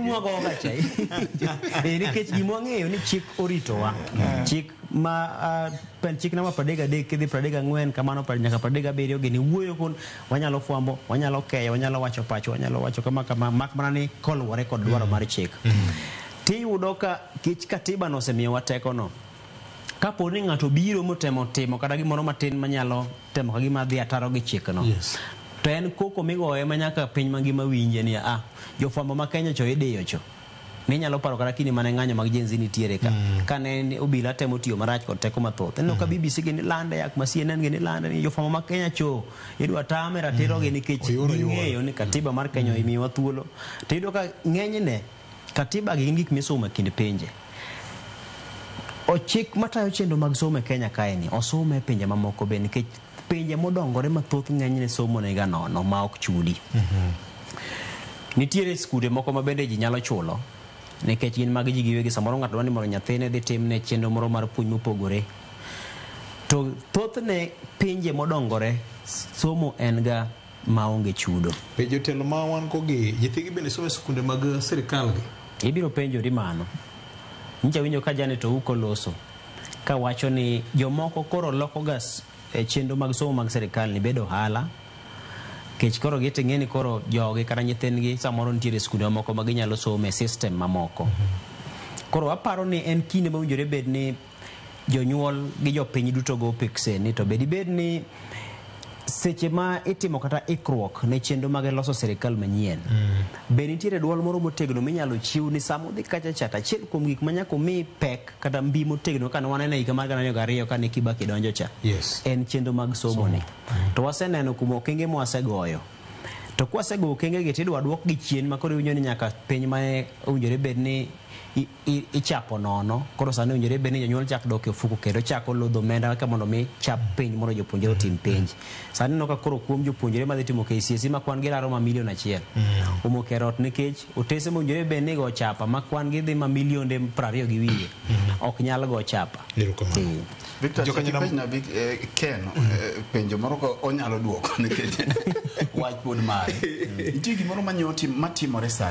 mwago gacha nikech gimwa ng'eyo ni chik oritowa chik ma pen chik namba 33 kidhi 34 kamano nyaka 37 gini wuoyo kun wanyalo fwambo wanyalo keyo wanyalo wacho pacho wanyalo wacho kama mak mana ni koluwore kod dwaro mar chik tiyudo ka kich katiba no osemiyowa teko no kapo ni ng'ato biro motemo timo kata gimoro matin manyalo temo ka gima dhi ataro gi chik no to en koko migoye manyaka piny mangima winje ni jofwambo ma Kenya cho ideyo cho ni nyalo paro kata kini mane ng'anyo mag jenzi nitiere ka kane obila temo tiyo marach kod teko mathoth no ka BBC gini lande yak ma CNN gini lande ni jofwambo ma Kenya cho idwa tame ratiro gi nikech ging'eyo ni katiba mar Kenya imiyowa thuolo to iyudo ka ng'enyne katiba gi gik misomo e kind pinje ochik matayo chenro mag somo e Kenya kae ni osome e pinje mamoko be nikech pinje modongore mathoth ng'enyne somo nega nono ma ok chudi nitiere skunde moko ma bende ji nyalo chulo nikech gin mag ji giwegi samoro ng'ato dwani mondo nyathine dhi timne chenro moro mar puonj mopogore to thothne pinje modongore somo en ga maonge chudo jotelo ma wan ko gi nyithigi bende somo e skunde mag sirkal gi ibiro penjori mano nja winjo ka jane to ukoloso ka wacho ni jomoko koro loko gas e chenro mag somo mag sirkal ni bedo hala kech koro ng'eni koro jogi kata nyithindgi samoro nitiere skunde moko ma ginyalo somo e system mamoko koro aparo ni en kinde mawinjore bed ni jonyuol gi jopiny duto go pikse ni to bed ni seche ma itimo kata ikruok ne chenro mag loso sirkal manyien be nitiere duol moro motegno minyalo chiw ni samo dhi kacha chata achiel kuom gik manyako mi pek kata mbi motegno kan waneno higa mar 2002 kane Kibaki donjo cha en chenro mag somo ni to waseneno kuom okenge mwasegoyo to kwasego okenge gi tidwa duok gi chien makoro winjo ni nyaka piny ma owinjore bed ni ichapo nono koro sani owinjore bed ni jonyuol chak dok e ofuko kendo chako lodho omenda ka mondo mi chap piny mondo jopuonjre otim penj sani no ka koro kuom jopuonjre madhi timo KCSE ma kwan gi laro ma milion 1 omokerot nikech otese mowinjore bed ni go chapa ma kwan gi dhi ma milionde 20 gi wiye ok nyal go chapa Victor Ken penjo moro ko onyalo duoko nikech wach pod mare nitie gimoro matimore sani